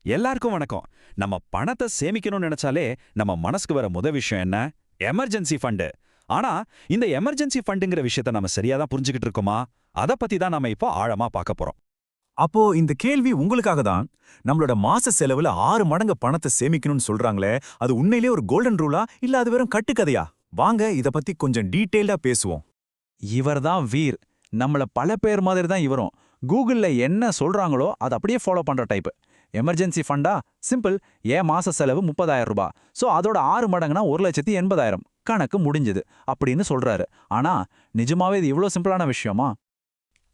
எல்லாருக்கும் வணக்கம். நம்ம பணத்தை சேமிக்கணும்னு நினைச்சாலே நம்ம மனசுக்கு வர விஷயம் என்ன? Emergency fund. ஆனா இந்த எமர்ஜென்சி ஃபண்டுங்கிற விஷயத்த நம்ம சரியா தான் புரிஞ்சுக்கிட்டு இருக்கோமா? அத பத்தி தான் நம்ம இப்போ ஆழமா பார்க்க போறோம். அப்போ இந்த கேள்வி உங்களுக்காக தான். நம்மளோட மாச செலவுல 6 மடங்கு பணத்தை சேமிக்கணும்னு சொல்றாங்களே, அது உண்மையிலேயே ஒரு கோல்டன் ரூலா இல்ல அது வெறும் கட்டுக்கதையா? வாங்க இத பத்தி கொஞ்சம் டீடைல்டா பேசுவோம். இவர்தான் வீர். நம்மள பல பேர் மாதிரி தான் இவரும். கூகுள்ல என்ன சொல்றாங்களோ அதை அப்படியே ஃபாலோ பண்ற டைப். எமர்ஜென்சி ஃபண்டா? சிம்பிள். ஏன் மாச செலவு 30,000 ரூபாய். சோ அதோட 6 மடங்குனா 1,80,000. கணக்கு முடிஞ்சது அப்படின்னு சொல்றாரு. ஆனா நிஜமாவே இது இவ்ளோ சிம்பிளான விஷயமா?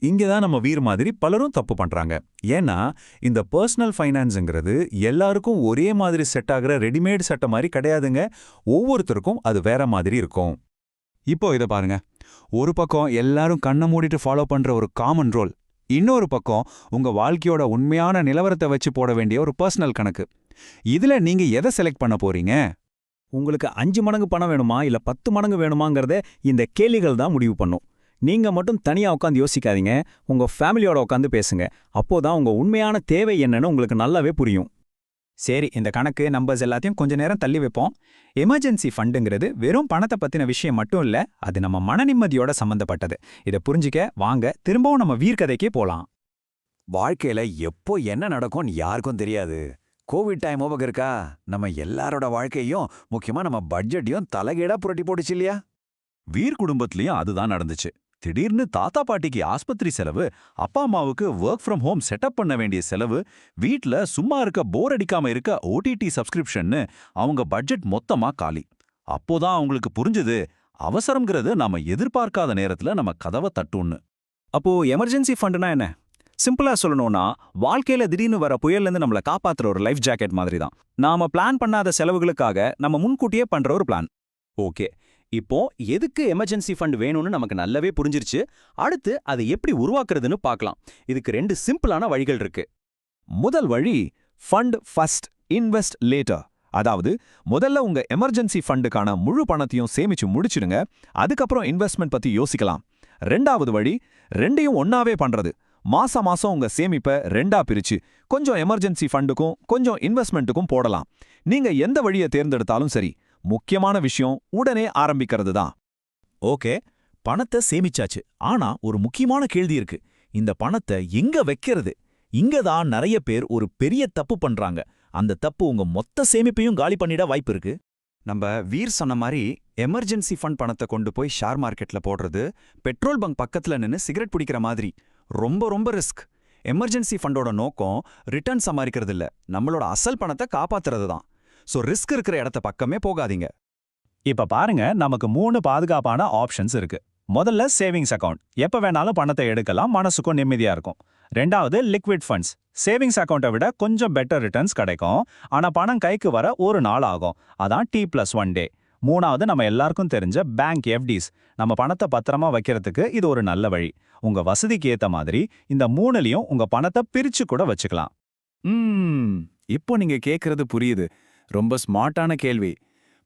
இங்கதான் நம்ம வீர் மாதிரி பலரும் தப்பு பண்றாங்க. ஏன்னா இந்த பர்சனல் ஃபைனான்ஸ்ங்கிறது எல்லாருக்கும் ஒரே மாதிரி செட் ஆகுற ரெடிமேட் சட்டை மாதிரி கிடையாதுங்க. ஒவ்வொருத்தருக்கும் அது வேற மாதிரி இருக்கும். இப்போ இதை பாருங்க. ஒரு பக்கம் எல்லாரும் கண்ணை மூடிட்டு ஃபாலோ பண்ற ஒரு காமன் ரோல், இன்னொரு பக்கம் உங்க வாழ்க்கையோட உண்மையான நிலவரத்தை வச்சு போட வேண்டிய ஒரு பர்சனல் கணக்கு. இதுல நீங்க எதை செலக்ட் பண்ண போறீங்க? உங்களுக்கு 5 மடங்கு பணம் வேணுமா இல்ல 10 மடங்கு வேணுமாங்கிறத இந்த கேள்விகள் தான் முடிவு பண்ணும். நீங்க மட்டும் தனியா உட்காந்து யோசிக்காதீங்க, உங்க ஃபேமிலியோட உட்காந்து பேசுங்க. அப்போதான் உங்க உண்மையான தேவை என்னன்னு உங்களுக்கு நல்லாவே புரியும். சரி, இந்த கணக்கு நம்பர்ஸ் எல்லாத்தையும் கொஞ்ச நேரம் தள்ளி வைப்போம். எமர்ஜென்சி ஃபண்டுங்கிறது வெறும் பணத்தை பத்தின விஷயம் மட்டும் இல்ல, அது நம்ம மன நிம்மதியோட சம்பந்தப்பட்டது. இதை புரிஞ்சிக்க வாங்க திரும்பவும் நம்ம வீர்க்கதைக்கே போலாம். வாழ்க்கையில எப்போ என்ன நடக்கும்னு யாருக்கும் தெரியாது. கோவிட் டைம் ஓபக இருக்கா? நம்ம எல்லாரோட வாழ்க்கையும், முக்கியமா நம்ம பட்ஜெட்டையும் தலைகீழா புரட்டி போட்டுச்சு இல்லையா? வீர் குடும்பத்திலயும் அதுதான் நடந்துச்சு. திடீர்னு தாத்தா பாட்டிக்கு ஆஸ்பத்திரி செலவு, அப்பா அம்மாவுக்கு ஒர்க் ஃப்ரம் ஹோம் செட்டப் பண்ண வேண்டிய செலவு, வீட்ல சும்மா இருக்க போர் அடிக்காம இருக்க ஓடிடி சப்ஸ்கிரிப்ஷன்னு அவங்க பட்ஜெட் மொத்தமா காலி. அப்போதான் அவங்களுக்கு புரிஞ்சது, அவசரம்ங்கிறது நாம எதிர்பார்க்காத நேரத்துல நம்ம கதவை தட்டுன்னு. அப்போ எமர்ஜென்சி ஃபண்டுனா என்ன? சிம்பிளா சொல்லணும்னா, வாழ்க்கையில திடீர்னு வர புயல்லேருந்து நம்மளை காப்பாத்துற ஒரு லைஃப் ஜாக்கெட் மாதிரி தான். நாம பிளான் பண்ணாத செலவுகளுக்காக நம்ம முன்கூட்டியே பண்ற ஒரு பிளான். ஓகே, இப்போ எதுக்கு எமர்ஜென்சி ஃபண்ட் வேணும்னு நமக்கு நல்லாவே புரிஞ்சிருச்சு. அடுத்து அதை எப்படி உருவாக்குறதுன்னு பார்க்கலாம். இதுக்கு 2 சிம்பிளான வழிகள் இருக்கு. முதல் வழி ஃபண்ட் ஃபர்ஸ்ட், இன்வெஸ்ட் லேட்டர். அதாவது முதல்ல உங்க எமர்ஜென்சி ஃபண்டுக்கான முழு பணத்தையும் சேமிச்சு முடிச்சிடுங்க, அதுக்கப்புறம் இன்வெஸ்ட்மெண்ட் பத்தி யோசிக்கலாம். 2வது வழி ரெண்டையும் ஒன்னாவே பண்றது. மாசம் மாசம் உங்க சேமிப்பை 2ஆ பிரிச்சு கொஞ்சம் எமர்ஜென்சி ஃபண்டுக்கும் கொஞ்சம் இன்வெஸ்ட்மெண்ட்டுக்கும் போடலாம். நீங்க எந்த வழியை தேர்ந்தெடுத்தாலும் சரி, முக்கியமான விஷயம் உடனே ஆரம்பிக்கிறது தான். ஓகே, பணத்தை சேமிச்சாச்சு. ஆனா ஒரு முக்கியமான கேள்வி இருக்கு. இந்த பணத்தை எங்க வைக்கிறது? இங்க தான் நிறைய பேர் ஒரு பெரிய தப்பு பண்றாங்க. அந்த தப்பு உங்க மொத்த சேமிப்பையும் காலி பண்ணிட வாய்ப்பு இருக்கு. நம்ம வீர் சொன்ன மாதிரி எமர்ஜென்சி ஃபண்ட் பணத்தை கொண்டு போய் ஷேர் மார்க்கெட்ல போடுறது, பெட்ரோல் பங்க் பக்கத்துல நின்னு சிகரெட் பிடிக்கிற மாதிரி ரொம்ப ரொம்ப ரிஸ்க். எமர்ஜென்சி ஃபண்டோட நோக்கம் ரிட்டர்ன் சம்பாதிக்கிறது இல்ல, நம்மளோட அசல் பணத்தை காப்பாத்துறது தான். சோ ரிஸ்க் இருக்கிற இடத்த பக்கமே போகாதீங்க. இப்ப பாருங்க, நமக்கு 3 பாதுகாப்பான ஆப்ஷன்ஸ் இருக்கு. முதல்ல சேவிங்ஸ் அக்கவுண்ட். எப்ப வேணாலும் பணத்தை எடுக்கலாம், மனசுக்கும் நிம்மதியா இருக்கும். 2வது லிக்விட் ஃபண்ட்ஸ். சேவிங்ஸ் அக்கவுண்டை விட கொஞ்சம் பெட்டர் ரிட்டர்ன்ஸ் கிடைக்கும், ஆனா பணம் கைக்கு வர ஒரு நாள் ஆகும். அதான் T+1 டே. 3வது நம்ம எல்லாருக்கும் தெரிஞ்ச பேங்க் எஃப்டிஸ். நம்ம பணத்தை பத்திரமா வைக்கிறதுக்கு இது ஒரு நல்ல வழி. உங்க வசதிக்கு ஏத்த மாதிரி இந்த 3லயும் உங்க பணத்தை பிரிச்சு கூட வச்சுக்கலாம். இப்போ நீங்க கேக்குறது புரியுது. ரொம்ப ஸ்மார்ட்டான கேள்வி.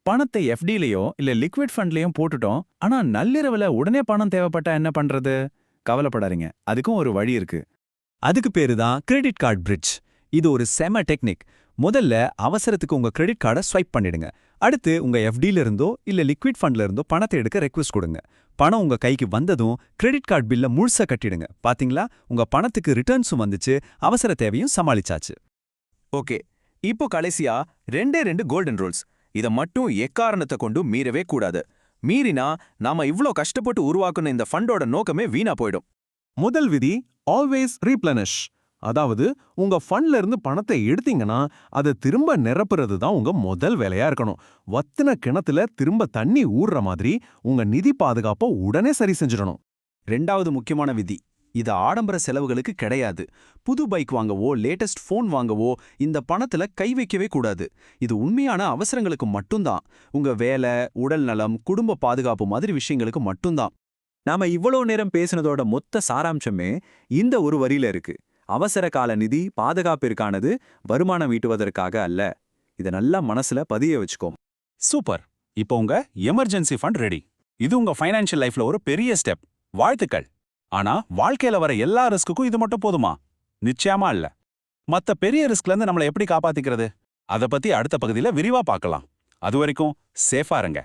பணத்தை எஃப்டிலையோ இல்ல லிக்விட் ஃபண்ட்லயும் போட்டுட்டோம், ஆனா நள்ளிரவுல உடனே பணம் தேவைப்பட்டா என்ன பண்றது? கவலைப்படாதீங்க, அதுக்கும் ஒரு வழி இருக்கு. அதுக்கு பேரு தான் கிரெடிட் கார்டு பிரிட்ஜ். இது ஒரு செம டெக்னிக். முதல்ல அவசரத்துக்கு உங்க கிரெடிட் கார்டை ஸ்வைப் பண்ணிடுங்க. அடுத்து உங்க எஃப்டில இருந்தோ இல்ல லிக்விட் ஃபண்ட்ல இருந்தோ பணத்தை எடுக்க ரெக்வெஸ்ட் கொடுங்க. பணம் உங்க கைக்கு வந்ததும் கிரெடிட் கார்டு பில்ல முழுசா கட்டிடுங்க. பாத்தீங்களா, உங்க பணத்துக்கு ரிட்டர்ன்ஸும் வந்துச்சு, அவசர தேவையும் சமாளிச்சாச்சு. ஓகே, இப்போ கடைசியா 2 கோல்டன் ரூல்ஸ். இத மட்டும் எக்காரணத்தை கொண்டு மீறவே கூடாது. மீறினா நாம இவ்ளோ கஷ்டப்பட்டு உருவாக்குன இந்த ஃபண்டோட நோக்கமே வீணா போயிடும். முதல் விதி ஆல்வேஸ் ரீப்ளனிஷ். அதாவது உங்க ஃபண்ட்ல இருந்து பணத்தை எடுத்தீங்கன்னா அதை திரும்ப நிரப்புறது தான் உங்க முதல் வேலையா இருக்கணும். வத்தின கிணத்துல திரும்ப தண்ணி ஊறுற மாதிரி உங்க நிதி பாதுகாப்பை உடனே சரி செஞ்சிடணும். 2வது முக்கியமான விதி, இது ஆடம்பர செலவுகளுக்கு கிடையாது. புது பைக் வாங்கவோ லேட்டஸ்ட் ஃபோன் வாங்கவோ இந்த பணத்துல கை வைக்கவே கூடாது. இது உண்மையான அவசரங்களுக்கு மட்டும்தான். உங்க வேலை, உடல் நலம், குடும்ப பாதுகாப்பு மாதிரி விஷயங்களுக்கு மட்டும்தான். நாம இவ்வளோ நேரம் பேசினதோட மொத்த சாராம்சமே இந்த ஒரு வரியில இருக்கு. அவசர கால நிதி பாதுகாப்பிற்கானது, வருமானம் ஈட்டுவதற்காக அல்ல. இதை நல்லா மனசுல பதிய வச்சுக்கோம். சூப்பர். இப்போ உங்க எமர்ஜென்சி ஃபண்ட் ரெடி. இது உங்க ஃபைனான்ஷியல் லைஃப்ல ஒரு பெரிய ஸ்டெப். வாழ்த்துக்கள். ஆனா வாழ்க்கையில வர எல்லா ரிஸ்க்குக்கும் இது மட்டும் போதுமா? நிச்சயமா இல்ல. மத்த பெரிய ரிஸ்க்ல இருந்து நம்மளை எப்படி காப்பாத்திக்கிறது? அத பத்தி அடுத்த பகுதியில விரிவா பார்க்கலாம். அது வரைக்கும் சேஃபா இருங்க.